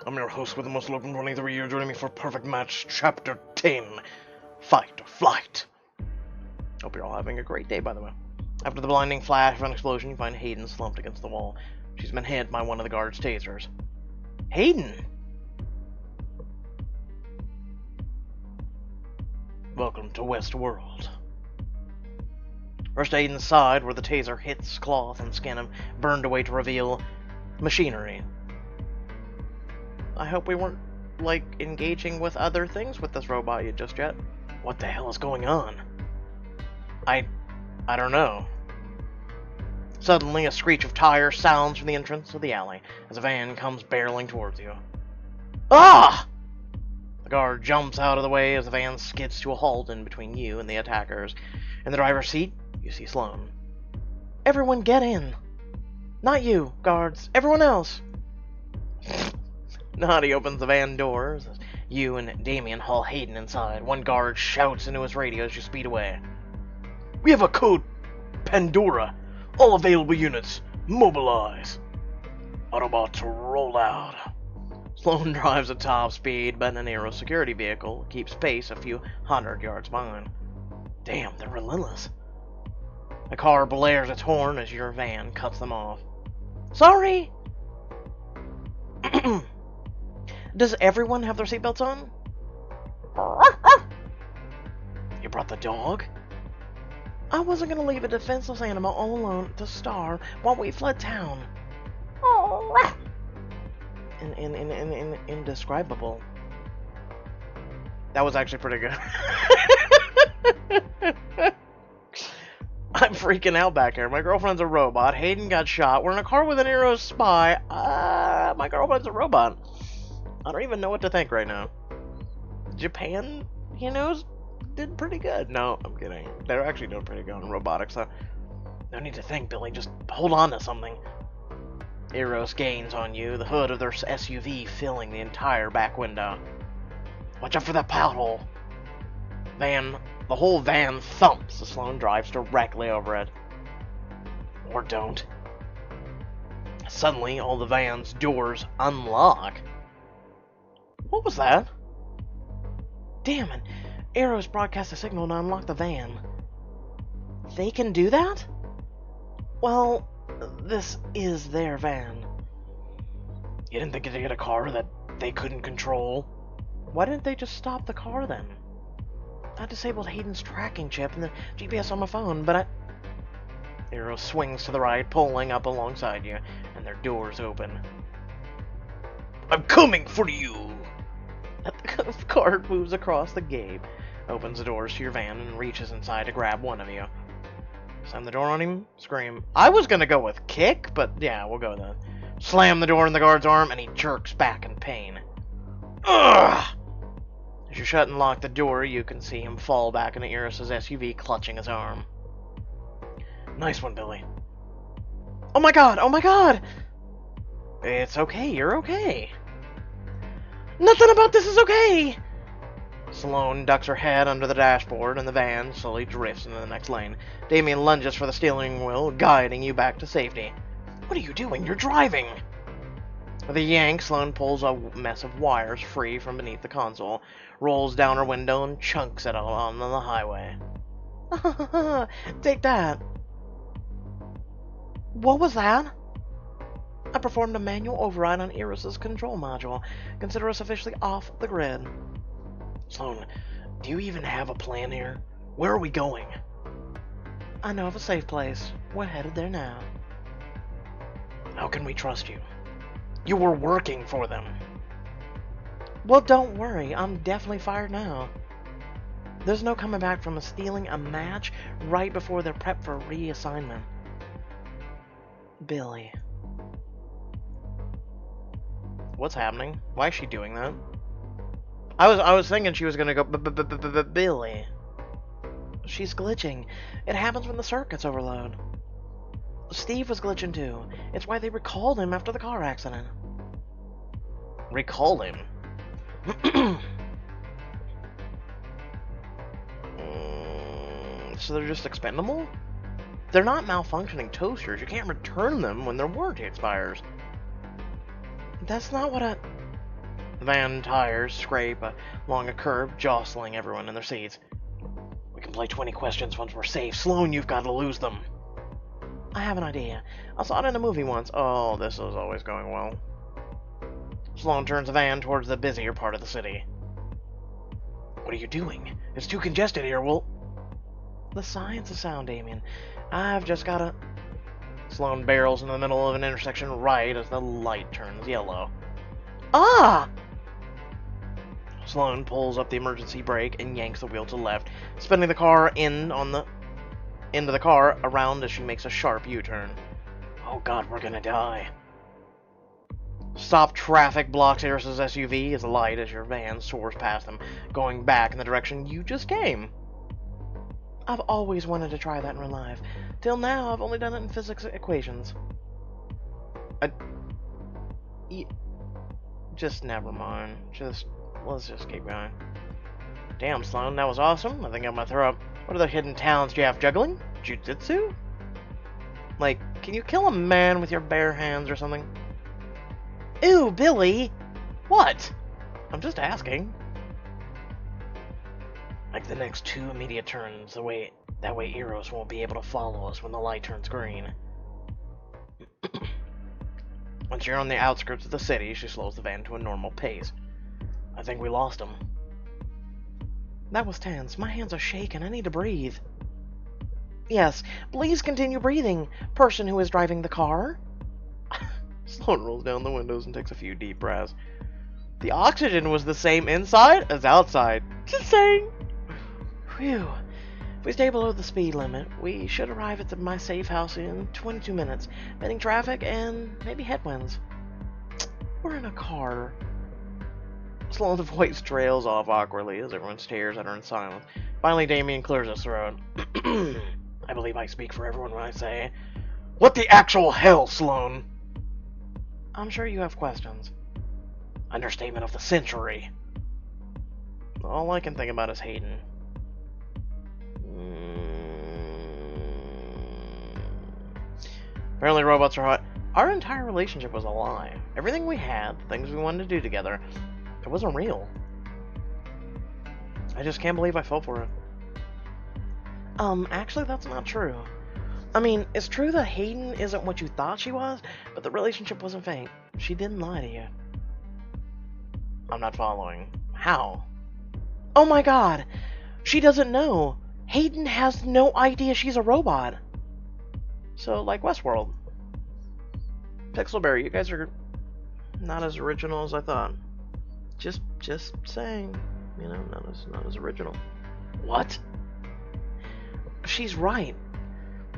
I'm your host with the most local 23 years. Joining me for Perfect Match Chapter 10, Fight or Flight. Hope you're all having a great day, by the way. After the blinding flash of an explosion, you find Hayden slumped against the wall. She's been hit by one of the guard's tasers. Hayden! Welcome to Westworld. Rushed to Hayden's side, where the taser hits cloth and skin him, burned away to reveal machinery. I hope we weren't, like, engaging with other things with this robot just yet. What the hell is going on? I don't know. Suddenly, a screech of tires sounds from the entrance of the alley as a van comes barreling towards you. Ah! The guard jumps out of the way as the van skids to a halt in between you and the attackers. In the driver's seat, you see Sloan. Everyone get in! Not you, guards. Everyone else! Naughty opens the van doors as you and Damien haul Hayden inside. One guard shouts into his radio as you speed away. We have a code Pandora. All available units, mobilize. Autobots roll out. Sloan drives at top speed, but an aero security vehicle keeps pace a few 100 yards behind. Damn, they're relentless. The car blares its horn as your van cuts them off. Sorry! Does everyone have their seatbelts on? You brought the dog? I wasn't gonna leave a defenseless animal all alone to starve while we fled town. Indescribable. That was actually pretty good. I'm freaking out back here. My girlfriend's a robot. Hayden got shot. We're in a car with an aero spy. My girlfriend's a robot. I don't even know what to think right now. Japan, did pretty good. No, I'm kidding. They're actually doing pretty good in robotics, so no need to think, Billy. Just hold on to something. Eros gains on you, the hood of their SUV filling the entire back window. Watch out for that pothole. The whole van thumps as Sloan drives directly over it. Or don't. Suddenly, all the van's doors unlock. What was that? Damn it. Arrows broadcast a signal to unlock the van. They can do that? Well, this is their van. You didn't think to get a car that they couldn't control? Why didn't they just stop the car then? I disabled Hayden's tracking chip and the GPS on my phone, but Arrow swings to the right, pulling up alongside you, and their doors open. I'm coming for you! The guard moves across the gate, opens the doors to your van, and reaches inside to grab one of you. Slam the door on him, scream. I was gonna go with kick, but yeah, we'll go with that. Slam the door in the guard's arm, and he jerks back in pain. Ugh! As you shut and lock the door, you can see him fall back into Eris's SUV, clutching his arm. Nice one, Billy. Oh my god! Oh my god! It's okay, you're okay. Nothing about this is okay! Sloan ducks her head under the dashboard, and the van slowly drifts into the next lane. Damien lunges for the steering wheel, guiding you back to safety. What are you doing? You're driving! With a yank, Sloan pulls a mess of wires free from beneath the console, rolls down her window, and chunks it all on the highway. Take that! What was that? I performed a manual override on Iris's control module. Consider us officially off the grid. Sloan, do you even have a plan here? Where are we going? I know of a safe place. We're headed there now. How can we trust you? You were working for them. Well, don't worry. I'm definitely fired now. There's no coming back from stealing a match right before they're prepped for reassignment. Billy. What's happening? Why is she doing that? I was thinking she was gonna go Billy. She's glitching. It happens when the circuits overload. Steve was glitching too. It's why they recalled him after the car accident. Recalled him? So they're just expendable? They're not malfunctioning toasters. You can't return them when their warranty expires. That's not what The van tires scrape along a curb, jostling everyone in their seats. We can play 20 questions once we're safe. Sloan, you've got to lose them. I have an idea. I saw it in a movie once. Oh, this is always going well. Sloan turns the van towards the busier part of the city. What are you doing? It's too congested here, The science of sound, Damien. I've just gotta... Sloan barrels in the middle of an intersection right as the light turns yellow. Ah! Sloan pulls up the emergency brake and yanks the wheel to the left, spinning the car into the car around as she makes a sharp U-turn. Oh god, we're gonna die. Stop traffic blocks Eris's SUV as a light as your van soars past them, going back in the direction you just came. I've always wanted to try that in real life. Till now, I've only done it in physics equations. Just never mind. Let's just keep going. Damn, Sloan, that was awesome. I think I'm gonna throw up. What other hidden talents do you have? Juggling? Jiu-jitsu? Like, can you kill a man with your bare hands or something? Ew, Billy! What? I'm just asking. Like the next 2 immediate turns, that way Eros won't be able to follow us when the light turns green. Once you're on the outskirts of the city, she slows the van to a normal pace. I think we lost him. That was tense. My hands are shaking. I need to breathe. Yes, please continue breathing, person who is driving the car. Sloan rolls down the windows and takes a few deep breaths. The oxygen was the same inside as outside. Just saying. Phew. If we stay below the speed limit, we should arrive at my safe house in 22 minutes, bending traffic and maybe headwinds. We're in a car. Sloan's voice trails off awkwardly as everyone stares at her in silence. Finally, Damien clears his throat. I believe I speak for everyone when I say, what the actual hell, Sloan? I'm sure you have questions. Understatement of the century. All I can think about is Hayden. Apparently robots are hot. Our entire relationship was a lie. Everything we had, the things we wanted to do together, it wasn't real. I just can't believe I fell for it. Actually that's not true. I mean, it's true that Hayden isn't what you thought she was, but the relationship wasn't fake. She didn't lie to you. I'm not following. How? Oh my god! She doesn't know! Hayden has no idea she's a robot! So, like Westworld. Pixelberry, you guys are not as original as I thought. Just saying. You know, not as original. What? She's right.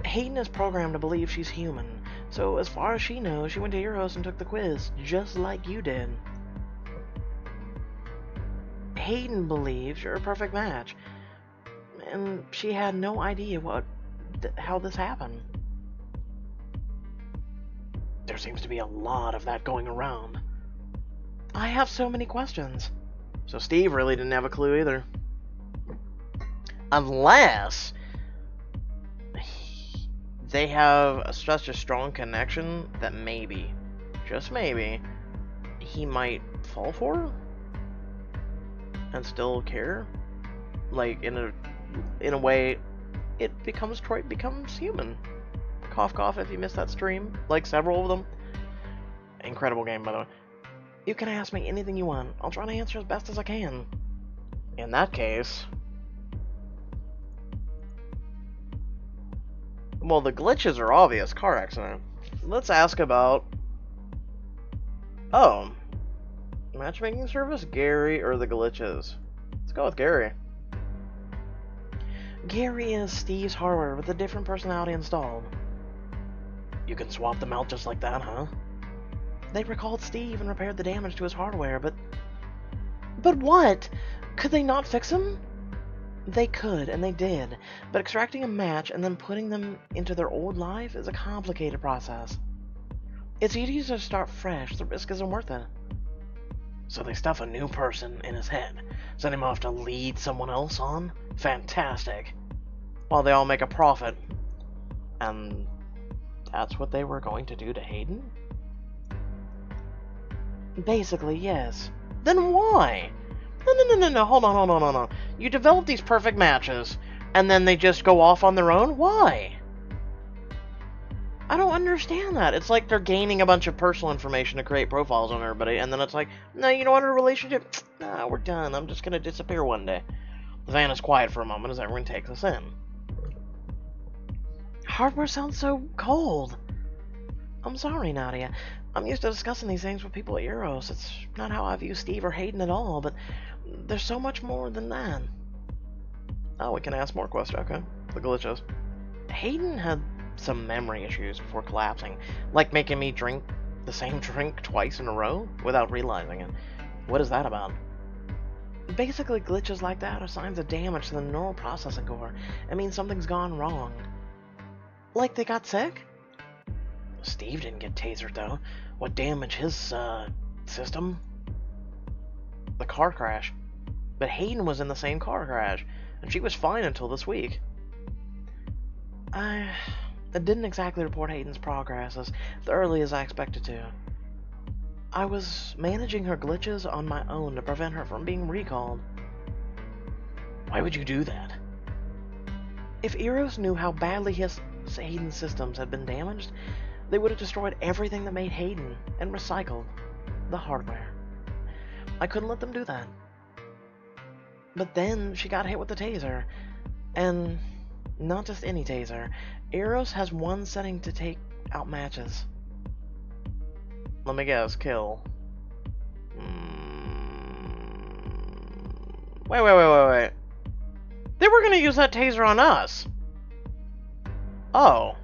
Hayden is programmed to believe she's human. So, as far as she knows, she went to Eros and took the quiz, just like you did. Hayden believes you're a perfect match. And she had no idea how this happened. There seems to be a lot of that going around. I have so many questions. So Steve really didn't have a clue either. Unless they have such a strong connection that maybe, just maybe, he might fall for her and still care. Like in a way, Troy becomes human. Cough cough if you missed that stream, like several of them. Incredible game, by the way. You can ask me anything you want. I'll try to answer as best as I can. In that case, well, the glitches are obvious. Car accident. Let's ask about... Oh. Matchmaking service, Gary, or the glitches? Let's go with Gary. Gary is Steve's hardware with a different personality installed. You can swap them out just like that, huh? They recalled Steve and repaired the damage to his hardware, but... But what? Could they not fix him? They could, and they did, but extracting a match and then putting them into their old life is a complicated process. It's easier to start fresh, the risk isn't worth it. So they stuff a new person in his head, send him off to lead someone else on? Fantastic. While they all make a profit. And that's what they were going to do to Hayden? Basically, yes. Then why? No, hold on. You develop these perfect matches, and then they just go off on their own? Why? I don't understand that. It's like they're gaining a bunch of personal information to create profiles on everybody, and then it's like, no, you know what, a relationship? Nah, we're done. I'm just gonna disappear one day. The van is quiet for a moment as everyone takes us in. Hardware sounds so cold. I'm sorry, Nadia. I'm used to discussing these things with people at Euros. It's not how I view Steve or Hayden at all, but there's so much more than that. Oh, we can ask more questions. Okay. The glitches. Hayden had some memory issues before collapsing, like making me drink the same drink twice in a row without realizing it. What is that about? Basically, glitches like that are signs of damage to the neural processing core. It means something's gone wrong. Like they got sick? Steve didn't get tasered, though. What damaged his, system? The car crash. But Hayden was in the same car crash, and she was fine until this week. I didn't exactly report Hayden's progress as thoroughly as I expected to. I was managing her glitches on my own to prevent her from being recalled. Why would you do that? If Eros knew how badly Hayden's systems had been damaged, they would have destroyed everything that made Hayden and recycled the hardware. I couldn't let them do that. But then she got hit with the taser, and not just any taser. Eros has one setting to take out matches. Let me guess, kill. Wait. They were gonna use that taser on us. Oh.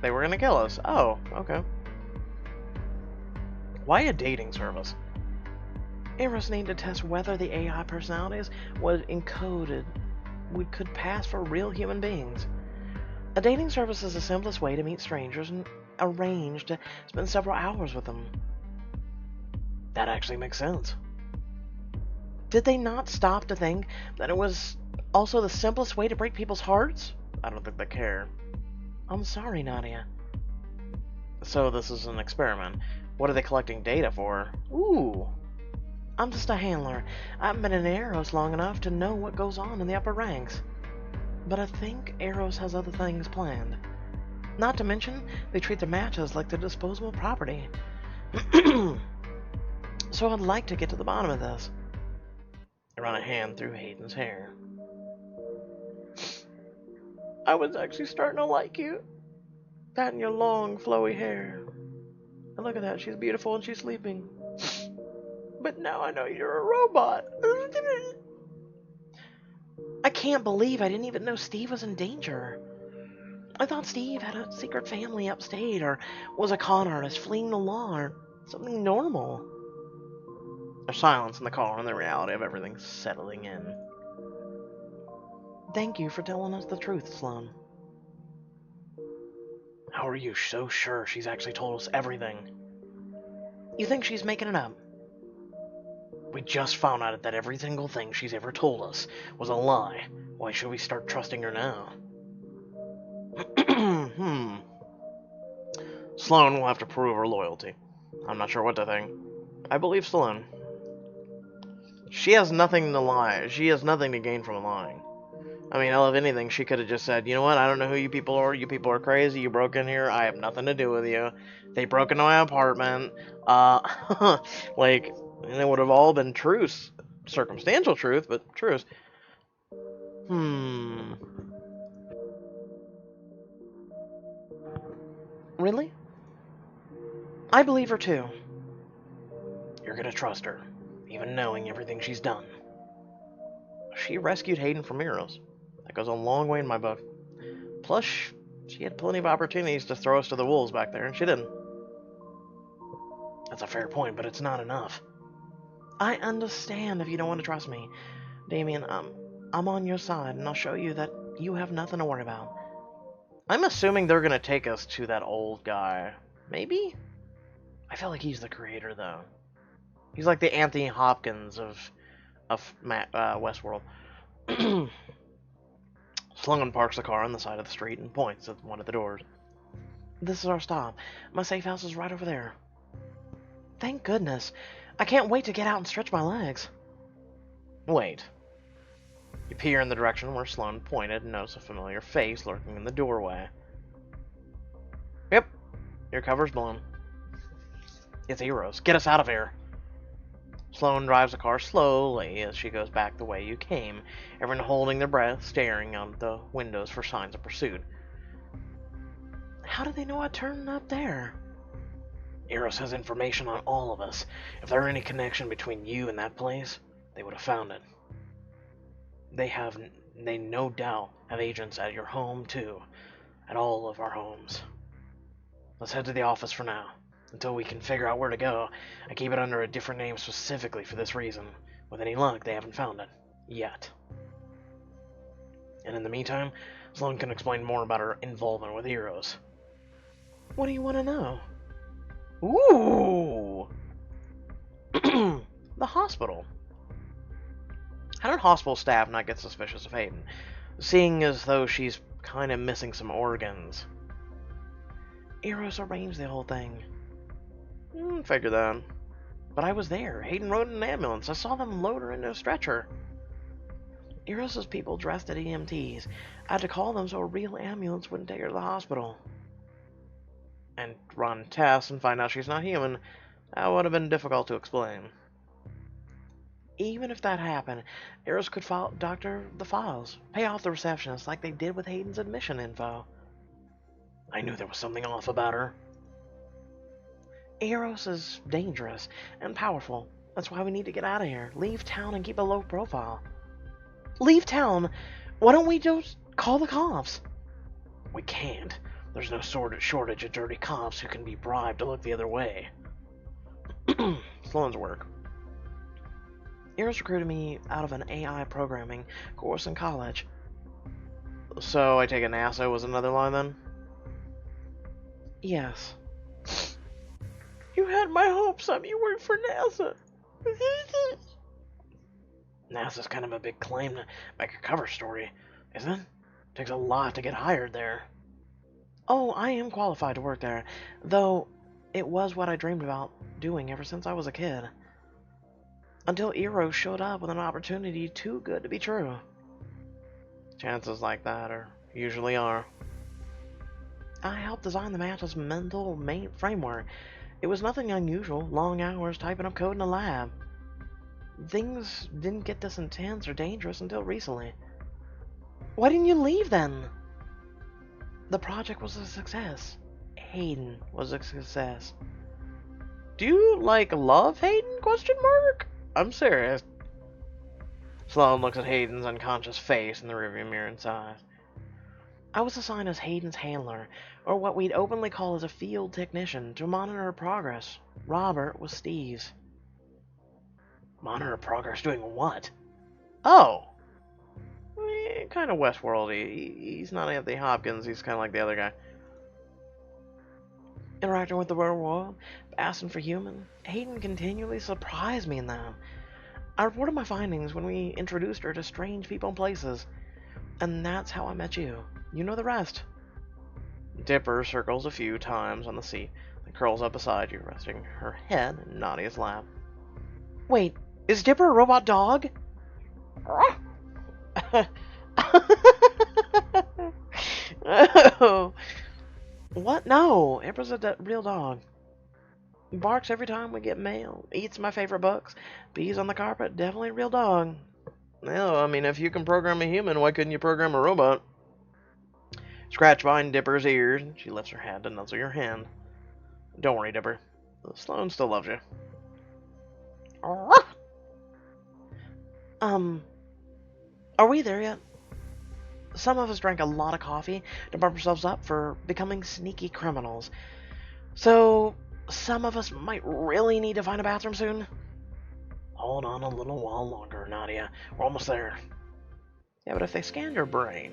They were gonna kill us. Oh, okay. Why a dating service? Eros needed to test whether the AI personalities could pass for real human beings. A dating service is the simplest way to meet strangers and arrange to spend several hours with them. That actually makes sense. Did they not stop to think that it was also the simplest way to break people's hearts? I don't think they care. I'm sorry, Nadia. So this is an experiment. What are they collecting data for? Ooh. I'm just a handler. I haven't been in Eros long enough to know what goes on in the upper ranks. But I think Eros has other things planned. Not to mention, they treat their matches like they're disposable property. So I'd like to get to the bottom of this. I run a hand through Hayden's hair. I was actually starting to like you. That and your long, flowy hair. And look at that, she's beautiful and she's sleeping. But now I know you're a robot. I can't believe I didn't even know Steve was in danger. I thought Steve had a secret family upstate or was a con artist fleeing the law or something normal. There's silence in the car and the reality of everything settling in. Thank you for telling us the truth, Sloan. How are you so sure she's actually told us everything? You think she's making it up? We just found out that every single thing she's ever told us was a lie. Why should we start trusting her now? Sloan will have to prove her loyalty. I'm not sure what to think. I believe Sloan. She has nothing to lie. She has nothing to gain from lying. I mean, hell, if anything, she could have just said, you know what, I don't know who you people are. You people are crazy. You broke in here. I have nothing to do with you. They broke into my apartment. Like, and it would have all been truths. Circumstantial truth, but truths. Really? I believe her too. You're gonna trust her, even knowing everything she's done. She rescued Hayden from Eros. That goes a long way in my book. Plus, she had plenty of opportunities to throw us to the wolves back there, and she didn't. That's a fair point, but it's not enough. I understand if you don't want to trust me. Damien, I'm on your side, and I'll show you that you have nothing to worry about. I'm assuming they're gonna take us to that old guy. Maybe? I feel like he's the creator, though. He's like the Anthony Hopkins of Westworld. Sloan parks the car on the side of the street and points at one of the doors. This is our stop. My safe house is right over there. Thank goodness. I can't wait to get out and stretch my legs. Wait. You peer in the direction where Sloan pointed and notice a familiar face lurking in the doorway. Yep, your cover's blown. It's Eros. Get us out of here. Sloan drives the car slowly as she goes back the way you came, everyone holding their breath, staring out the windows for signs of pursuit. How did they know I turned up there? Eros has information on all of us. If there were any connection between you and that place, they would have found it. They no doubt have agents at your home too, at all of our homes. Let's head to the office for now. Until we can figure out where to go, I keep it under a different name specifically for this reason. With any luck, they haven't found it. Yet. And in the meantime, Sloan can explain more about her involvement with Eros. What do you want to know? Ooh! The hospital. How did hospital staff not get suspicious of Hayden, seeing as though she's kind of missing some organs? Eros arranged the whole thing. Figure that. But I was there. Hayden rode in an ambulance. I saw them load her into a stretcher. Eros' people dressed as EMTs. I had to call them so a real ambulance wouldn't take her to the hospital. And run tests and find out she's not human. That would have been difficult to explain. Even if that happened, Eros could doctor the files, pay off the receptionist like they did with Hayden's admission info. I knew there was something off about her. Eros is dangerous and powerful. That's why we need to get out of here. Leave town and keep a low profile. Leave town? Why don't we just call the cops? We can't. There's no shortage of dirty cops who can be bribed to look the other way. Sloan's work. Eros recruited me out of an AI programming course in college. So I take it NASA was another line then? Yes. You had my hopes up. You worked for NASA. NASA's kind of a big claim to make a cover story, isn't it? Takes a lot to get hired there. Oh, I am qualified to work there, though it was what I dreamed about doing ever since I was a kid. Until Eros showed up with an opportunity too good to be true. Chances like that usually are. I helped design the match's mental framework. It was nothing unusual, long hours typing up code in a lab. Things didn't get this intense or dangerous until recently. Why didn't you leave then? The project was a success. Hayden was a success. Do you, love Hayden? ? I'm serious. Sloan looks at Hayden's unconscious face in the rearview mirror inside. I was assigned as Hayden's handler, or what we'd openly call as a field technician, to monitor her progress. Robert was Steve's. Monitor her progress doing what? Oh! Kind of Westworld-y. He's not Anthony Hopkins, he's kind of like the other guy. Interacting with the real world, asking for human. Hayden continually surprised me in them. I reported my findings when we introduced her to strange people and places. And that's how I met you. You know the rest. Dipper circles a few times on the seat and curls up beside you, resting her head in Nadia's lap. Wait, is Dipper a robot dog? Oh. What? No, Dipper's a real dog. He barks every time we get mail, eats my favorite books, pees on the carpet, definitely a real dog. Well, I mean, if you can program a human, why couldn't you program a robot? Scratch behind Dipper's ears, and she lifts her head to nuzzle your hand. Don't worry, Dipper. Sloan still loves you. Are we there yet? Some of us drank a lot of coffee to bump ourselves up for becoming sneaky criminals. So, some of us might really need to find a bathroom soon. Hold on a little while longer, Nadia. We're almost there. Yeah, but if they scanned your brain,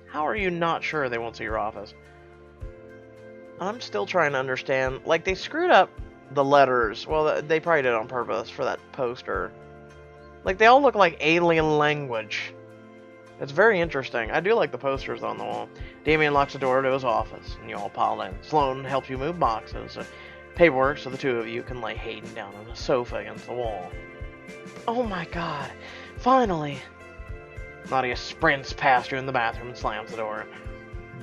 how are you not sure they won't see your office? I'm still trying to understand. Like, they screwed up the letters. Well, they probably did it on purpose for that poster. Like, they all look like alien language. It's very interesting. I do like the posters on the wall. Damien locks the door to his office, and you all pile in. Sloan helps you move boxes. Paperwork so the two of you can lay Hayden down on a sofa against the wall. Oh my god, finally! Nadia sprints past you in the bathroom and slams the door.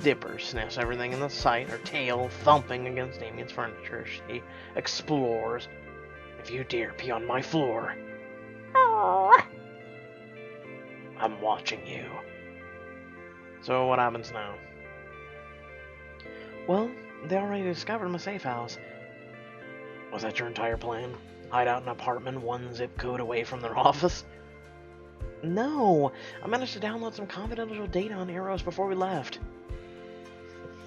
Dipper sniffs everything in the sight, her tail thumping against Damien's furniture. She explores. If you dare pee on my floor, I'm watching you. So what happens now? Well, they already discovered my safe house. Was that your entire plan? Hide out in an apartment one zip code away from their office? No! I managed to download some confidential data on Eros before we left.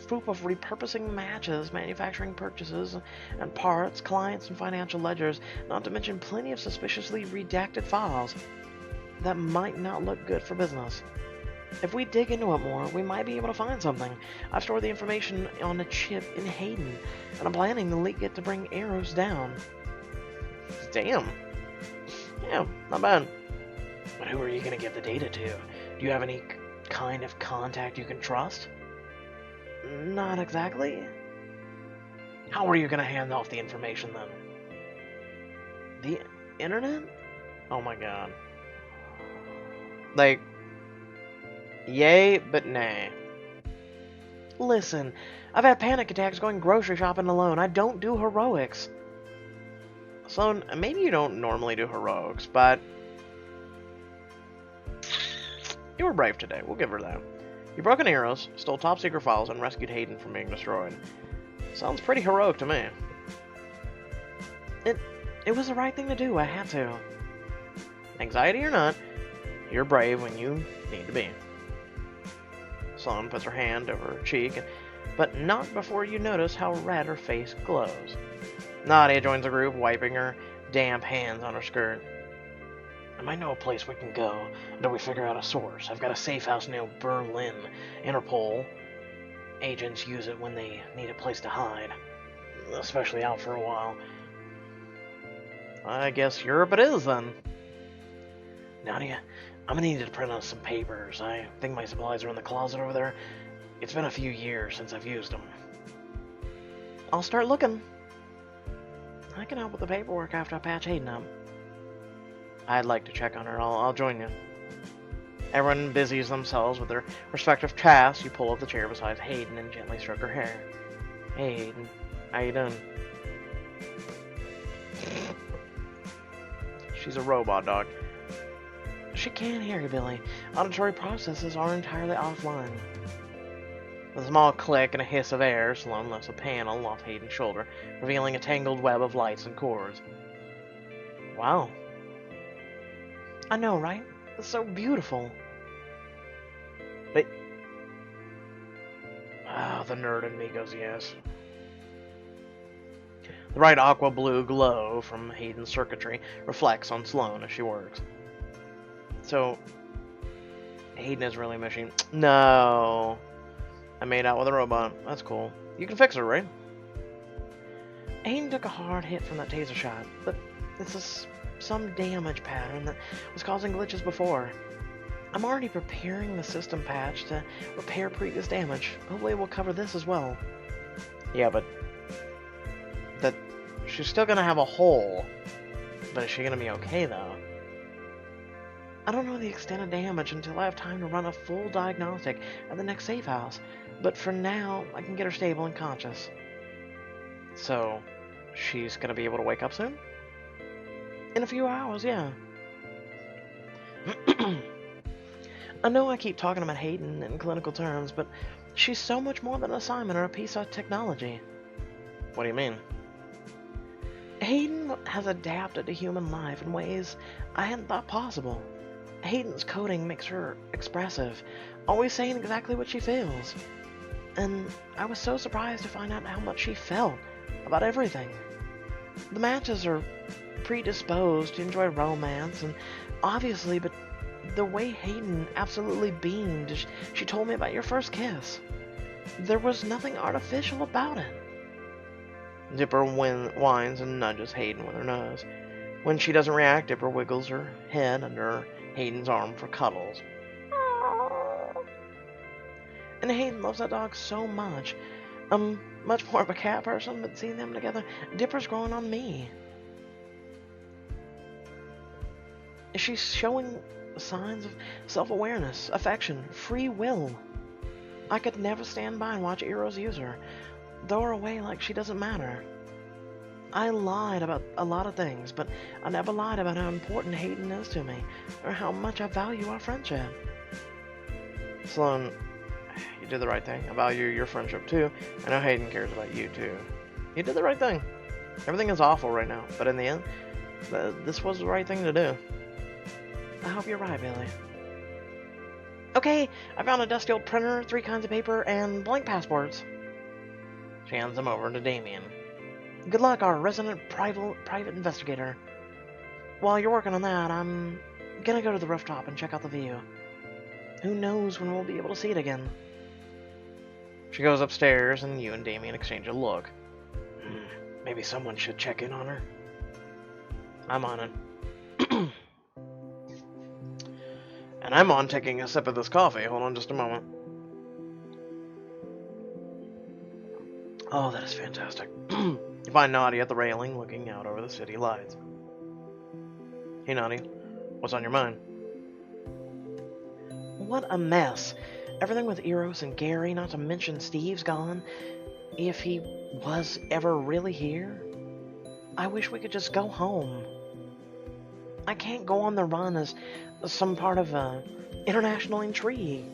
Proof of repurposing matches, manufacturing purchases and parts, clients and financial ledgers, not to mention plenty of suspiciously redacted files. That might not look good for business. If we dig into it more, we might be able to find something. I've stored the information on a chip in Hayden, and I'm planning to leak it to bring Eros down. Damn. Yeah, not bad. But who are you going to give the data to? Do you have any kind of contact you can trust? Not exactly. How are you going to hand off the information then? The internet? Oh my god. Like, yay, but nay. Listen, I've had panic attacks going grocery shopping alone. I don't do heroics. So, maybe you don't normally do heroics, but you were brave today. We'll give her that. You broke an Eros, stole top-secret files, and rescued Hayden from being destroyed. Sounds pretty heroic to me. It was the right thing to do. I had to. Anxiety or not, you're brave when you need to be. Sloane puts her hand over her cheek, but not before you notice how red her face glows. Nadia joins the group, wiping her damp hands on her skirt. I might know a place we can go until we figure out a source. I've got a safe house near Berlin. Interpol agents use it when they need a place to hide, especially out for a while. I guess Europe it is, then. Nadia, I'm gonna need to print out some papers. I think my supplies are in the closet over there. It's been a few years since I've used them. I'll start looking. I can help with the paperwork after I patch Hayden up. I'd like to check on her. I'll join you. Everyone busies themselves with their respective tasks. You pull up the chair beside Hayden and gently stroke her hair. Hey, Hayden. How you doing? She's a robot dog. She can't hear you, Billy. Auditory processes are entirely offline. With a small click and a hiss of air, Sloane lifts a panel off Hayden's shoulder, revealing a tangled web of lights and cords. Wow. I know, right? It's so beautiful. But... oh, the nerd in me goes yes. The bright aqua blue glow from Hayden's circuitry reflects on Sloane as she works. So, Hayden is really a machine. No. I made out with a robot. That's cool. You can fix her, right? Hayden took a hard hit from that taser shot, but this is some damage pattern that was causing glitches before. I'm already preparing the system patch to repair previous damage. Hopefully it will cover this as well. Yeah, but she's still gonna have a hole. But is she gonna be okay, though? I don't know the extent of damage until I have time to run a full diagnostic at the next safe house, but for now, I can get her stable and conscious. So, she's gonna be able to wake up soon? In a few hours, yeah. I know I keep talking about Hayden in clinical terms, but she's so much more than an assignment or a piece of technology. What do you mean? Hayden has adapted to human life in ways I hadn't thought possible. Hayden's coding makes her expressive, always saying exactly what she feels. And I was so surprised to find out how much she felt about everything. The matches are predisposed to enjoy romance, and obviously, but the way Hayden absolutely beamed, she told me about your first kiss. There was nothing artificial about it. Dipper whines and nudges Hayden with her nose. When she doesn't react, Dipper wiggles her head under Hayden's arm for cuddles. Aww. And Hayden loves that dog so much. much more of a cat person, but seeing them together, Dipper's growing on me. She's showing signs of self-awareness, affection, free will. I could never stand by and watch Eros use her, throw her away like she doesn't matter. I lied about a lot of things, but I never lied about how important Hayden is to me, or how much I value our friendship. Sloan, you did the right thing. I value your friendship too. I know Hayden cares about you too. You did the right thing. Everything is awful right now, but in the end, this was the right thing to do. I hope you're right, Billy. Okay, I found a dusty old printer, 3 kinds of paper, and blank passports. She hands them over to Damien. Good luck, our resident private investigator. While you're working on that, I'm gonna go to the rooftop and check out the view. Who knows when we'll be able to see it again. She goes upstairs, and you and Damien exchange a look. Maybe someone should check in on her. I'm on it. And I'm on taking a sip of this coffee. Hold on just a moment. Oh, that is fantastic. You find Naughty at the railing, looking out over the city lights. Hey, Naughty. What's on your mind? What a mess. Everything with Eros and Gary, not to mention Steve's gone. If he was ever really here. I wish we could just go home. I can't go on the run as some part of international intrigue.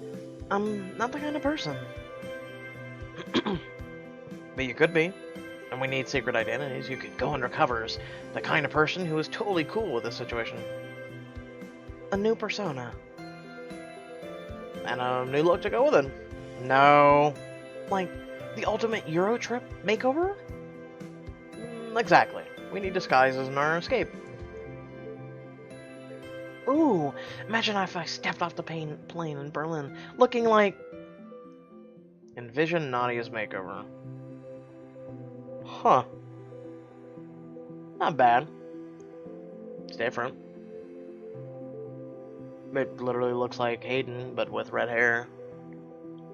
I'm not the kind of person. But you could be. And we need secret identities. You could go undercover as the kind of person who is totally cool with this situation. A new persona. And a new look to go with it. No. Like, the ultimate Euro trip makeover? Exactly. We need disguises in our escape. Ooh, imagine if I stepped off the plane in Berlin, looking like... Envision Nadia's makeover. Huh. Not bad. It's different. It literally looks like Hayden, but with red hair.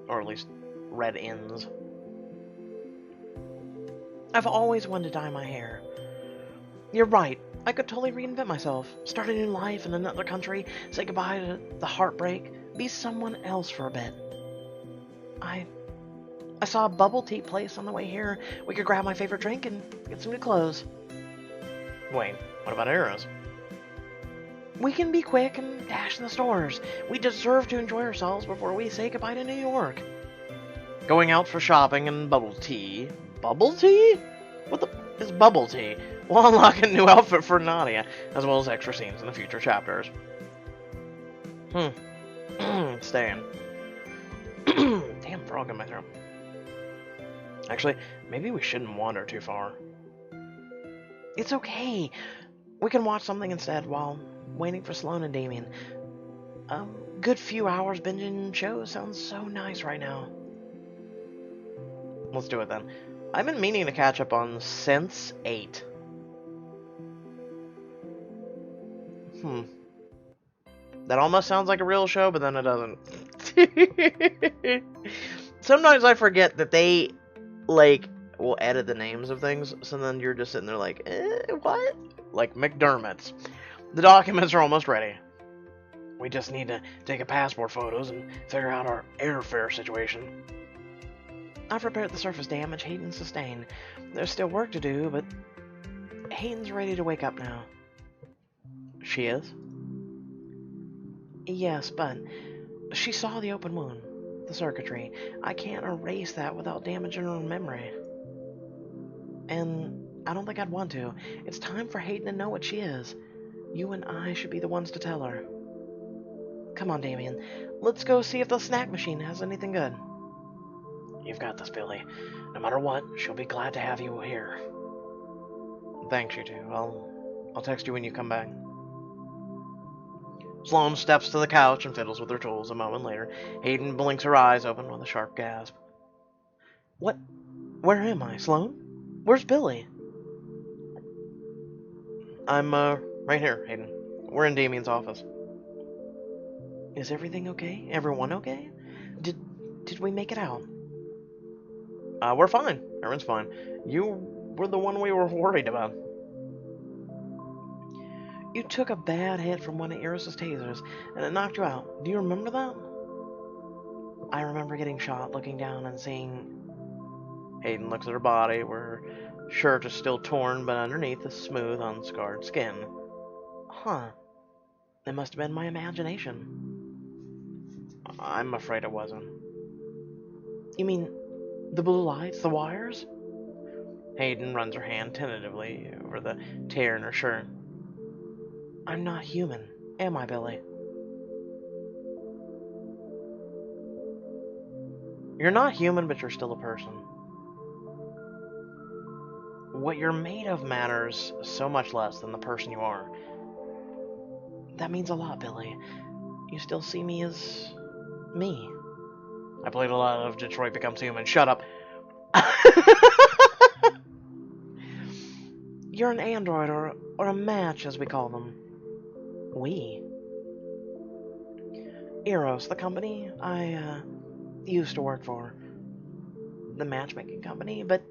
Or at least, red ends. I've always wanted to dye my hair. You're right. I could totally reinvent myself. Start a new life in another country. Say goodbye to the heartbreak. Be someone else for a bit. I saw a bubble tea place on the way here. We could grab my favorite drink and get some new clothes. Wait, what about Eros? We can be quick and dash in the stores. We deserve to enjoy ourselves before we say goodbye to New York. Going out for shopping and bubble tea. Bubble tea? What the is bubble tea? We'll unlock a new outfit for Nadia, as well as extra scenes in the future chapters. Staying. Damn frog in my throat. Actually, maybe we shouldn't wander too far. It's okay. We can watch something instead while waiting for Sloan and Damien. Good few hours binging shows sounds so nice right now. Let's do it then. I've been meaning to catch up on Sense 8. That almost sounds like a real show, but then it doesn't. Sometimes I forget that they, like, will edit the names of things, so then you're just sitting there like, what? Like McDermott's. The documents are almost ready. We just need to take a passport photos and figure out our airfare situation. I've repaired the surface damage Hayden sustained. There's still work to do, but Hayden's ready to wake up now. She is? Yes, but she saw the open wound, the circuitry. I can't erase that without damaging her memory. And I don't think I'd want to. It's time for Hayden to know what she is. You and I should be the ones to tell her. Come on, Damien. Let's go see if the snack machine has anything good. You've got this, Billy. No matter what, she'll be glad to have you here. Thanks, you two. I'll text you when you come back. Sloan steps to the couch and fiddles with her tools. A moment later, Hayden blinks her eyes open with a sharp gasp. What? Where am I, Sloan? Where's Billy? I'm, right here, Hayden. We're in Damien's office. Is everything okay? Everyone okay? Did we make it out? We're fine. Everyone's fine. You were the one we were worried about. You took a bad hit from one of Eris's tasers, and it knocked you out. Do you remember that? I remember getting shot, looking down and seeing... Hayden looks at her body, where her shirt is still torn, but underneath is smooth, unscarred skin. Huh. It must have been my imagination. I'm afraid it wasn't. You mean the blue lights, the wires? Hayden runs her hand tentatively over the tear in her shirt. I'm not human, am I, Billy? You're not human, but you're still a person. What you're made of matters so much less than the person you are. That means a lot, Billy. You still see me as... me. I played a lot of Detroit Becomes Human. Shut up. You're an android, or a match, as we call them. We? Eros, the company I used to work for. The matchmaking company, but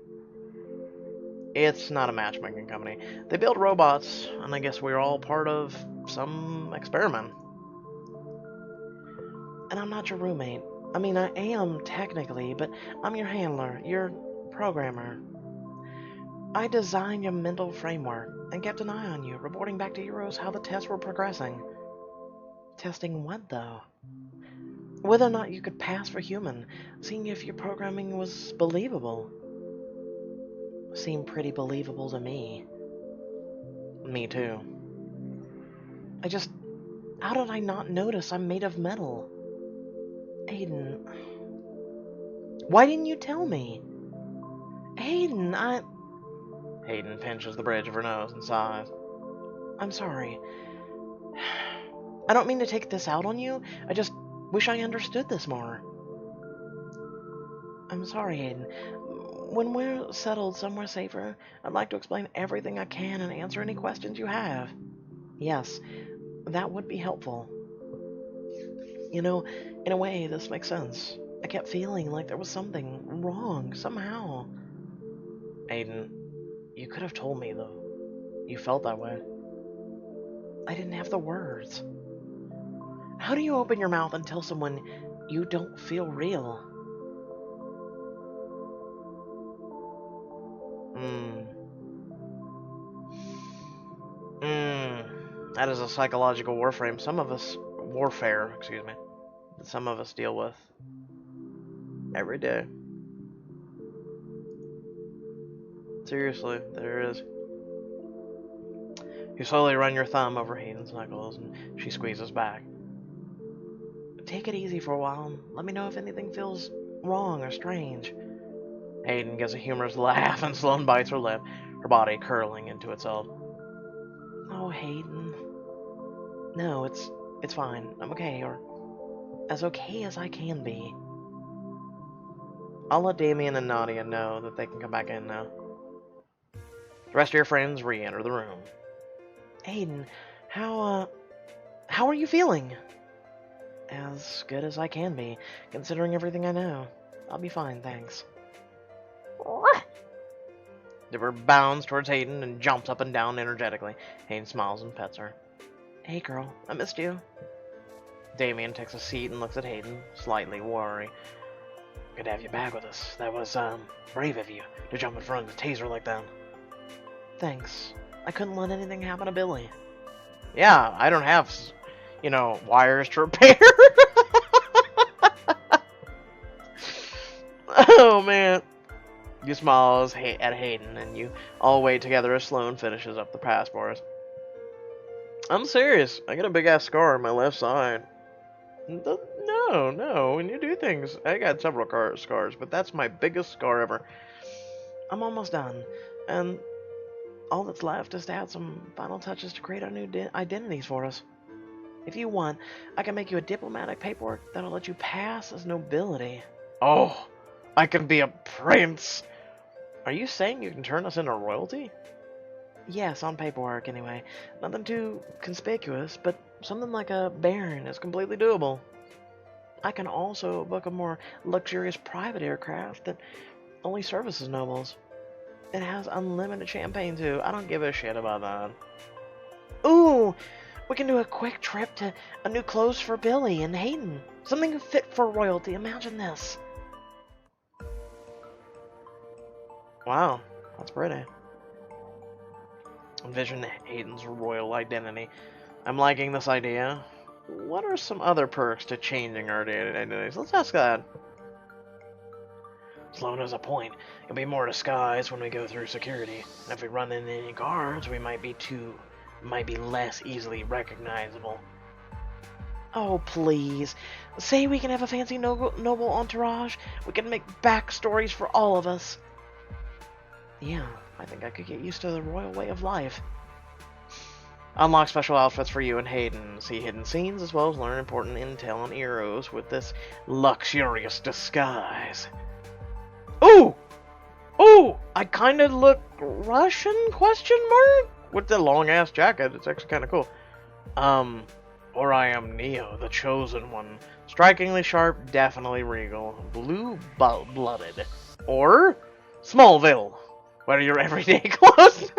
it's not a matchmaking company. They build robots, and I guess we're all part of some experiment. And I'm not your roommate. I mean, I am technically, but I'm your handler, your programmer. I designed your mental framework and kept an eye on you, reporting back to Eros how the tests were progressing. Testing what, though? Whether or not you could pass for human, seeing if your programming was believable. Seemed pretty believable to me. Me too. How did I not notice I'm made of metal? Aiden... Why didn't you tell me? Aiden, Hayden pinches the bridge of her nose and sighs. I'm sorry. I don't mean to take this out on you. I just wish I understood this more. I'm sorry, Hayden. When we're settled somewhere safer, I'd like to explain everything I can and answer any questions you have. Yes, that would be helpful. You know, in a way, this makes sense. I kept feeling like there was something wrong, somehow. Aiden, you could have told me, though. You felt that way. I didn't have the words. How do you open your mouth and tell someone you don't feel real? That is a psychological warfare some of us deal with every day. Seriously, there is. You slowly run your thumb over Hayden's knuckles, and she squeezes back. Take it easy for a while. Let me know if anything feels wrong or strange. Hayden gives a humorous laugh and Sloane bites her lip, her body curling into itself. Oh, Hayden. No, it's fine. I'm okay, or as okay as I can be. I'll let Damien and Nadia know that they can come back in now. The rest of your friends re-enter the room. Hayden, how are you feeling? As good as I can be, considering everything I know. I'll be fine, thanks. Dipper bounds towards Hayden and jumps up and down energetically. Hayden smiles and pets her. Hey girl, I missed you. Damien takes a seat and looks at Hayden, slightly worried. Good to have you back with us. That was, brave of you to jump in front of the taser like that. Thanks. I couldn't let anything happen to Billy. Yeah, I don't have, wires to repair. Oh, man. You smile at Hayden, and you all wait together as Sloane finishes up the pass for us. I'm serious. I got a big-ass scar on my left side. No. When you do things... I got several scars, but that's my biggest scar ever. I'm almost done, and all that's left is to add some final touches to create our new identities for us. If you want, I can make you a diplomatic paperwork that'll let you pass as nobility. Oh, I can be a prince! Are you saying you can turn us into royalty? Yes, on paperwork anyway. Nothing too conspicuous, but something like a baron is completely doable. I can also book a more luxurious private aircraft that only services nobles. It has unlimited champagne too. I don't give a shit about that. Ooh, we can do a quick trip to a new clothes for Billy and Hayden. Something fit for royalty. Imagine this. Wow, that's pretty. Envision Hayden's royal identity. I'm liking this idea. What are some other perks to changing our identities? Let's ask that. Sloan has a point. It'll be more disguised when we go through security. And if we run into any guards, we might be less easily recognizable. Oh, please. Say we can have a fancy noble entourage. We can make backstories for all of us. Yeah, I think I could get used to the royal way of life. Unlock special outfits for you and Hayden. See hidden scenes as well as learn important intel on heroes with this luxurious disguise. Ooh! Ooh! I kind of look Russian, question mark? With the long-ass jacket. It's actually kind of cool. Or I am Neo, the chosen one. Strikingly sharp, definitely regal. Blue-blooded. Or Smallville. What are your everyday clothes?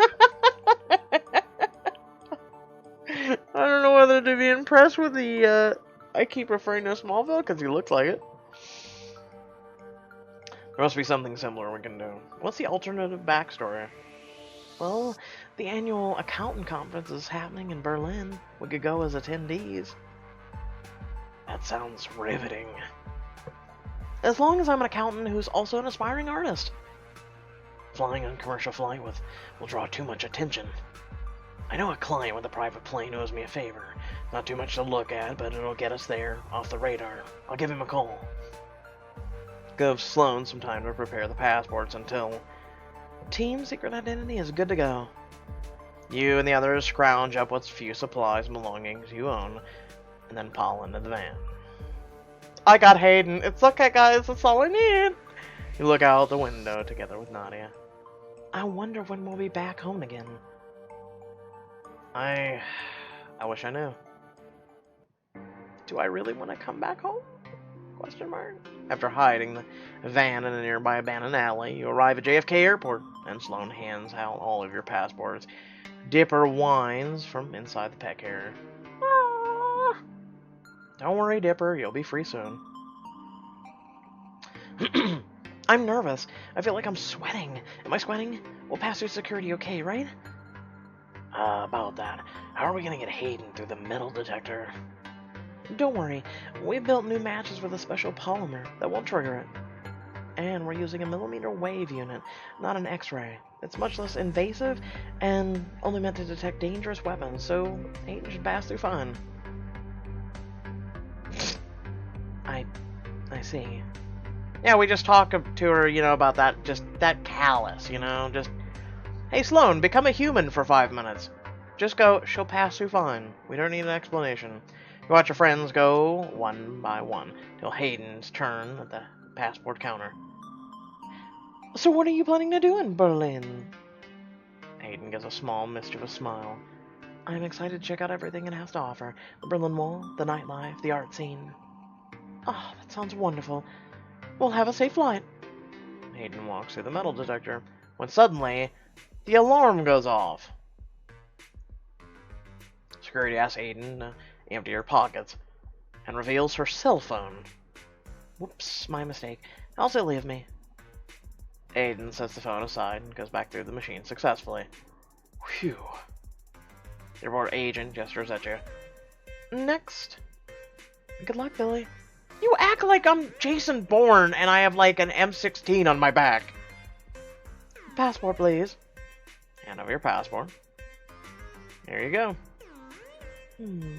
I don't know whether to be impressed with the, I keep referring to Smallville because he looks like it. There must be something similar we can do. What's the alternative backstory? Well, the annual accountant conference is happening in Berlin. We could go as attendees. That sounds riveting. As long as I'm an accountant who's also an aspiring artist. Flying on commercial flight will draw too much attention. I know a client with a private plane owes me a favor. Not too much to look at, but it'll get us there, off the radar. I'll give him a call. Give Sloan some time to prepare the passports until team secret identity is good to go. You and the others scrounge up what few supplies and belongings you own, and then pile into the van. I got Hayden. It's okay, guys. That's all I need. You look out the window together with Nadia. I wonder when we'll be back home again. I wish I knew. Do I really want to come back home? Question mark. After hiding the van in a nearby abandoned alley, you arrive at JFK Airport, and Sloan hands out all of your passports. Dipper whines from inside the pet carrier. Ah. Don't worry, Dipper. You'll be free soon. I'm nervous. I feel like I'm sweating. Am I sweating? We'll pass through security okay, right? About that. How are we gonna get Hayden through the metal detector? Don't worry. We built new matches with a special polymer that won't trigger it. And we're using a millimeter wave unit, not an X-ray. It's much less invasive and only meant to detect dangerous weapons, so Hayden should pass through fine. I see. Yeah, we just talked to her, about that callus, just... Hey, Sloan, become a human for 5 minutes. Just go, she'll pass through fine. We don't need an explanation. You watch your friends go one by one, till Hayden's turn at the passport counter. So what are you planning to do in Berlin? Hayden gives a small, mischievous smile. I'm excited to check out everything it has to offer. The Berlin Wall, the nightlife, the art scene. Oh, that sounds wonderful. We'll have a safe flight. Hayden walks through the metal detector, when suddenly, the alarm goes off. Security asks Hayden to empty her pockets, and reveals her cell phone. Whoops, my mistake. How silly of me. Hayden sets the phone aside and goes back through the machine successfully. Whew. The airport agent gestures at you. Next. Good luck, Billy. You act like I'm Jason Bourne and I have like an M16 on my back. Passport, please. Hand over your passport. There you go.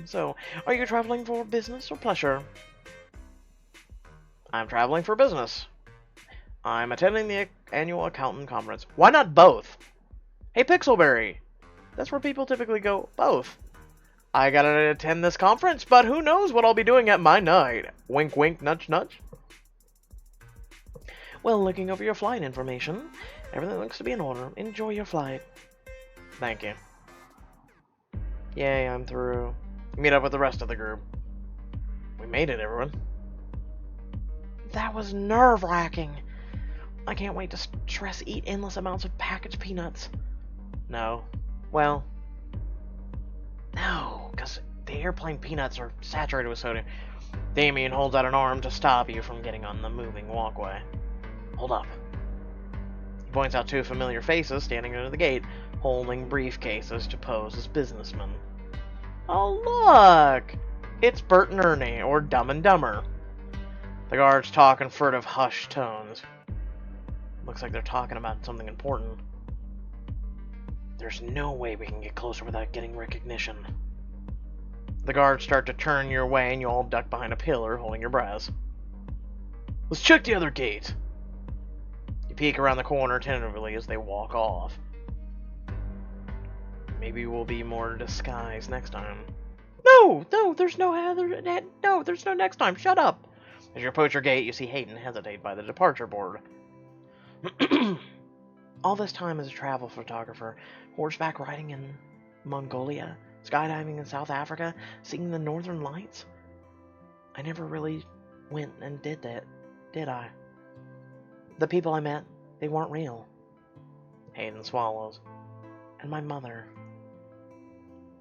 So, are you traveling for business or pleasure? I'm traveling for business. I'm attending the annual accountant conference. Why not both? Hey, Pixelberry. That's where people typically go, both. I gotta attend this conference, but who knows what I'll be doing at my night. Wink, wink, nudge, nudge. Well, looking over your flight information, everything looks to be in order. Enjoy your flight. Thank you. Yay, I'm through. Meet up with the rest of the group. We made it, everyone. That was nerve-wracking. I can't wait to stress eat endless amounts of packaged peanuts. No. Well, no, because the airplane peanuts are saturated with sodium. Damien holds out an arm to stop you from getting on the moving walkway. Hold up. He points out two familiar faces standing under the gate, holding briefcases to pose as businessmen. Oh, look! It's Bert and Ernie, or Dumb and Dumber. The guards talk in furtive, hushed tones. Looks like they're talking about something important. There's no way we can get closer without getting recognition. The guards start to turn your way, and you all duck behind a pillar, holding your breaths. Let's check the other gate. You peek around the corner tentatively as they walk off. Maybe we'll be more disguised next time. No, there's no next time. Shut up. As you approach your gate, you see Hayden hesitate by the departure board. All this time as a travel photographer, horseback riding in Mongolia, skydiving in South Africa, seeing the Northern Lights. I never really went and did that, did I? The people I met, they weren't real. Hayden swallows. And my mother.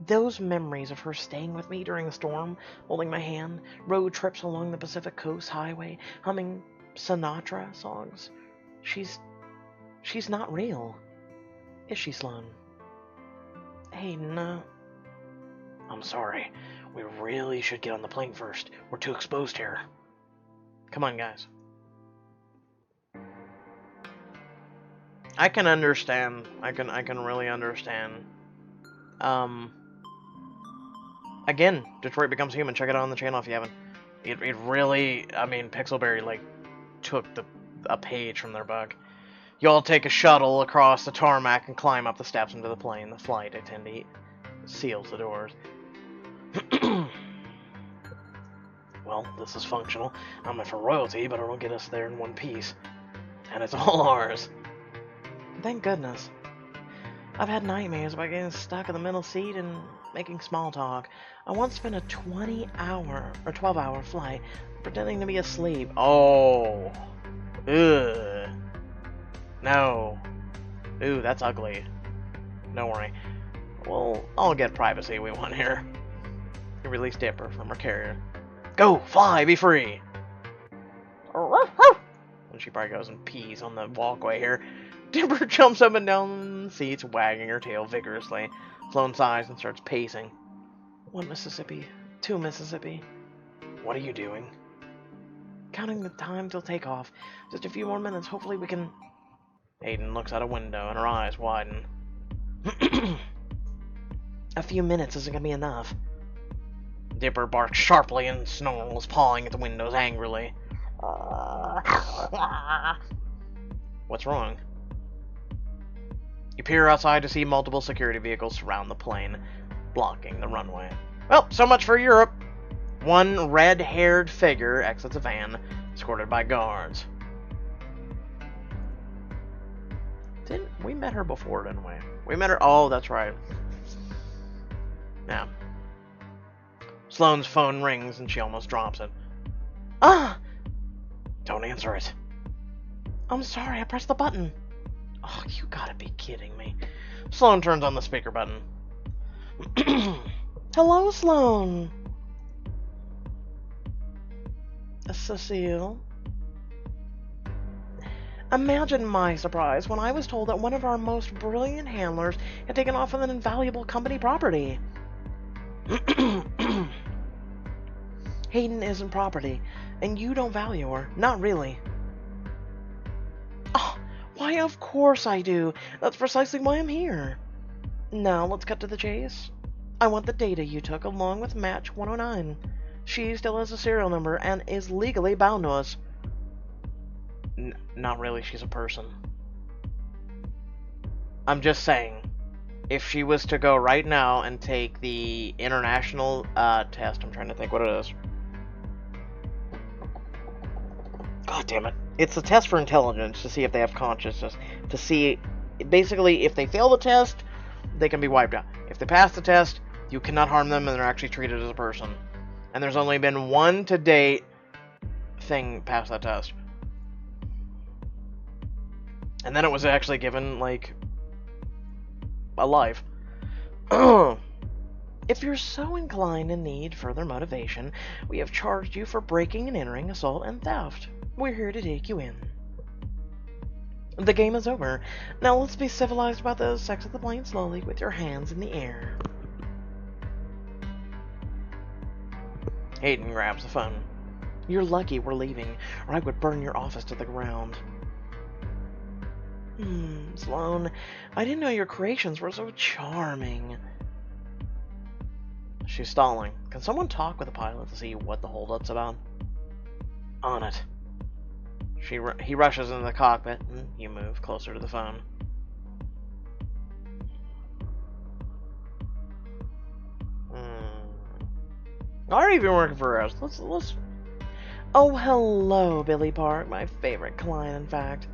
Those memories of her staying with me during the storm, holding my hand, road trips along the Pacific Coast Highway, humming Sinatra songs. She's not real. Is she, Sloan? Hayden, I'm sorry. We really should get on the plane first. We're too exposed here. Come on, guys. I can understand. I can really understand. Again, Detroit Becomes Human. Check it out on the channel if you haven't. It really, I mean, Pixelberry, like, took a page from their book. You all take a shuttle across the tarmac and climb up the steps into the plane. The flight attendant seals the doors. Well, this is functional. I'm meant for royalty, but it'll get us there in one piece. And it's all ours. Thank goodness. I've had nightmares about getting stuck in the middle seat and making small talk. I once spent a 12-hour flight pretending to be asleep. Oh. Ugh. No. Ooh, that's ugly. Don't worry. We'll all get privacy we want here. You release Dipper from her carrier. Go! Fly! Be free! And she probably goes and pees on the walkway here. Dipper jumps up and down the seats, wagging her tail vigorously. Sloan sighs and starts pacing. 1 Mississippi. 2 Mississippi. What are you doing? Counting the time till takeoff. Just a few more minutes. Hopefully we can... Hayden looks out a window and her eyes widen. A few minutes isn't gonna be enough. Dipper barks sharply and snarls, pawing at the windows angrily. What's wrong? You peer outside to see multiple security vehicles surround the plane, blocking the runway. Well, so much for Europe. One red-haired figure exits a van, escorted by guards. We met her before, didn't we? We met her... Oh, that's right. Yeah. Sloane's phone rings and she almost drops it. Ah! Don't answer it. I'm sorry, I pressed the button. Oh, you gotta be kidding me. Sloane turns on the speaker button. Hello, Sloane. Cecile. Imagine my surprise when I was told that one of our most brilliant handlers had taken off with an invaluable company property. Hayden isn't property, and you don't value her. Not really. Oh, why, of course I do. That's precisely why I'm here. Now, let's cut to the chase. I want the data you took along with match 109. She still has a serial number and is legally bound to us. Not really, she's a person. I'm just saying, if she was to go right now and take the international test, I'm trying to think what it is. God damn it. It's a test for intelligence to see if they have consciousness. To see, basically, if they fail the test, they can be wiped out. If they pass the test, you cannot harm them and they're actually treated as a person. And there's only been one to date thing past that test. And then it was actually given, like, a life. If you're so inclined and need further motivation, we have charged you for breaking and entering, assault, and theft. We're here to take you in. The game is over. Now let's be civilized about this. Exit the plane slowly with your hands in the air. Hayden grabs the phone. You're lucky we're leaving, or I would burn your office to the ground. Sloan, I didn't know your creations were so charming. She's stalling. Can someone talk with the pilot to see what the holdup's about? On it. He rushes into the cockpit, and you move closer to the phone. Are you even working for us? Let's. Oh, hello, Billy Park, my favorite client, in fact.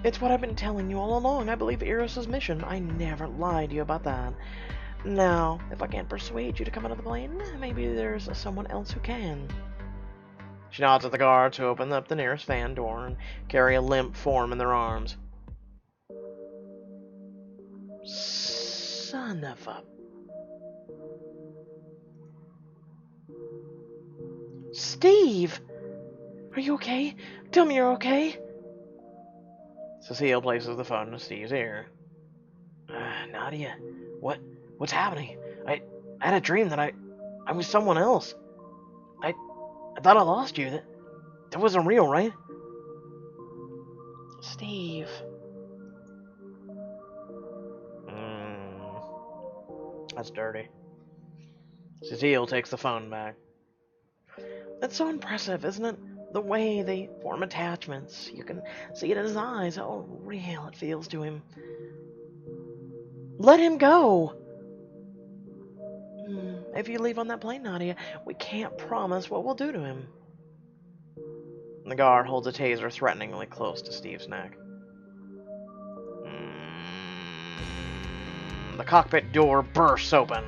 It's what I've been telling you all along. I believe Eros' mission. I never lied to you about that. Now, if I can't persuade you to come out of the plane, maybe there's someone else who can. She nods at the guards who open up the nearest van door and carry a limp form in their arms. Son of a... Steve! Are you okay? Tell me you're okay. Cecile places the phone in Steve's ear. Nadia, what's happening? I had a dream that I was someone else. I thought I lost you. That wasn't real, right? Steve. That's dirty. Cecile takes the phone back. That's so impressive, isn't it? The way they form attachments. You can see it in his eyes, how real it feels to him. Let him go! If you leave on that plane, Nadia, we can't promise what we'll do to him. The guard holds a taser threateningly close to Steve's neck. The cockpit door bursts open.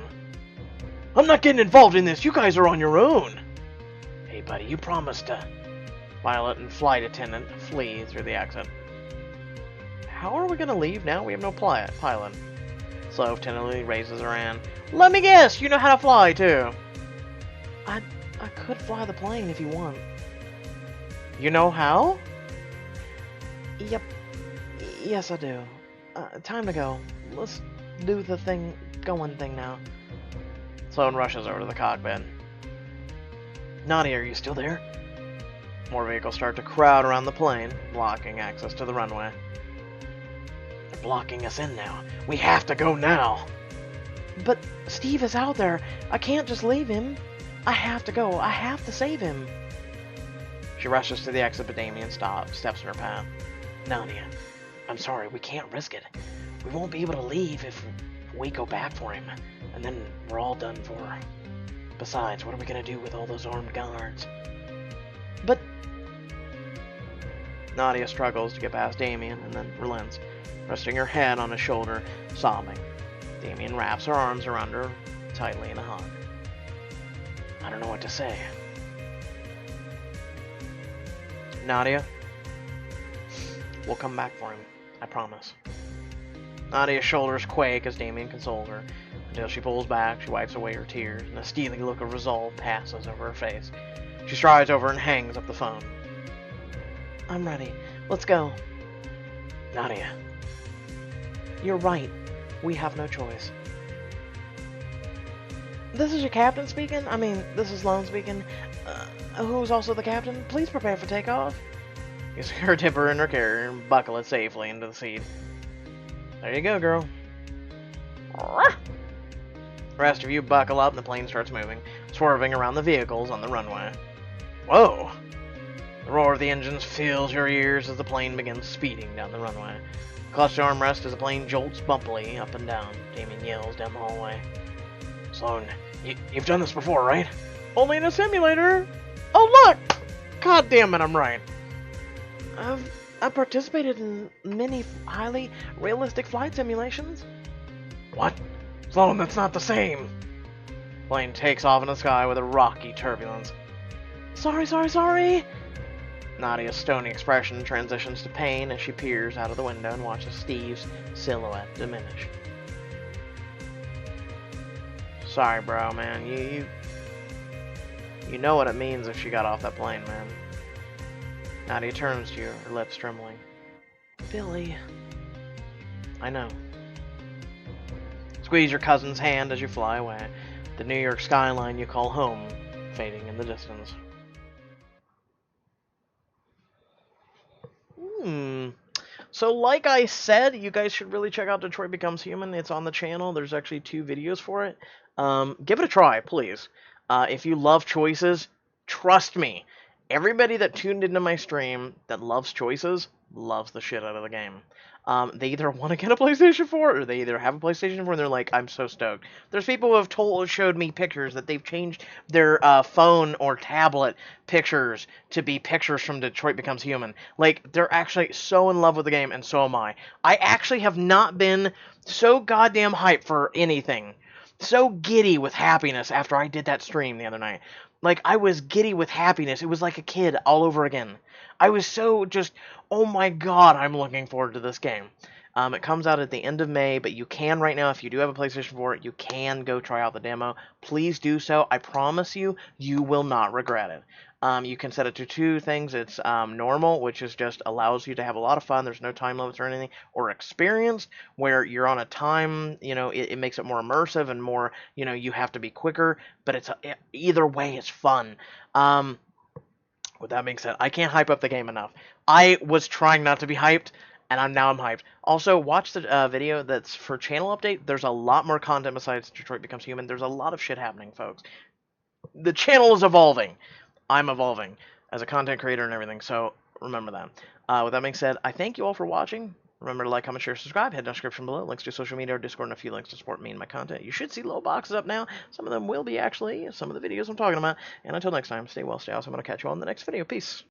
I'm not getting involved in this. You guys are on your own. Hey, buddy, you promised to... Pilot and flight attendant flee through the exit. How are we going to leave now? We have no pilot. Slove tentatively raises her hand. Let me guess, you know how to fly, too. I could fly the plane if you want. You know how? Yep. Yes, I do. Time to go. Let's do the going thing now. Sloan rushes over to the cockpit. Nadia, are you still there? More vehicles start to crowd around the plane, blocking access to the runway. They're blocking us in now. We have to go now. But Steve is out there. I can't just leave him. I have to go. I have to save him. She rushes to the exit, but Damien steps in her path. Nadia, I'm sorry, we can't risk it. We won't be able to leave if we go back for him, and then we're all done for. Besides, what are we going to do with all those armed guards? But... Nadia struggles to get past Damien and then relents, resting her head on his shoulder, sobbing. Damien wraps her arms around her tightly in a hug. I don't know what to say. Nadia, we'll come back for him. I promise. Nadia's shoulders quake as Damien consoles her. Until she pulls back, she wipes away her tears, and a steely look of resolve passes over her face. She strides over and hangs up the phone. I'm ready. Let's go. Nadia. You're right. We have no choice. This is your captain speaking? I mean, this is Sloan speaking. Who's also the captain? Please prepare for takeoff. You secure her tipper in her carrier and buckle it safely into the seat. There you go, girl. The rest of you buckle up and the plane starts moving, swerving around the vehicles on the runway. Whoa! The roar of the engines fills your ears as the plane begins speeding down the runway. Clutch to armrest as the plane jolts bumpily up and down. Damien yells down the hallway. Sloan, you've done this before, right? Only in a simulator! Oh, look! God damn it, I'm right. I've participated in many highly realistic flight simulations. What? Sloan, that's not the same. Plane takes off in the sky with a rocky turbulence. Sorry. Nadia's stony expression transitions to pain as she peers out of the window and watches Steve's silhouette diminish. Sorry, bro, man. You know what it means if she got off that plane, man. Nadia turns to you, her lips trembling. Billy. I know. Squeeze your cousin's hand as you fly away. The New York skyline you call home, fading in the distance. So like I said, you guys should really check out Detroit Becomes Human. It's on the channel. There's actually 2 videos for it. Give it a try, please. If you love choices, trust me. Everybody that tuned into my stream that loves choices loves the shit out of the game. They either want to get a PlayStation 4 or they either have a PlayStation 4 and they're like, I'm so stoked. There's people who have showed me pictures that they've changed their phone or tablet pictures to be pictures from Detroit Becomes Human. Like, they're actually so in love with the game, and so am I. I actually have not been so goddamn hyped for anything. So giddy with happiness after I did that stream the other night. Like, I was giddy with happiness. It was like a kid all over again. I was so just, oh my god, I'm looking forward to this game. It comes out at the end of May, but you can right now, if you do have a PlayStation 4, you can go try out the demo. Please do so. I promise you, you will not regret it. You can set it to 2 things. It's normal, which is just allows you to have a lot of fun. There's no time limits or anything. Or experienced, where you're on a time, it makes it more immersive and more, you have to be quicker. But either way, it's fun. With that being said, I can't hype up the game enough. I was trying not to be hyped, and now I'm hyped. Also, watch the video that's for channel update. There's a lot more content besides Detroit Becomes Human. There's a lot of shit happening, folks. The channel is evolving. I'm evolving as a content creator and everything, so remember that. With that being said, I thank you all for watching. Remember to like, comment, share, subscribe. Head down the description below. Links to social media or Discord and a few links to support me and my content. You should see little boxes up now. Some of them will be actually some of the videos I'm talking about. And until next time, stay well, stay awesome. I'm going to catch you all in the next video. Peace.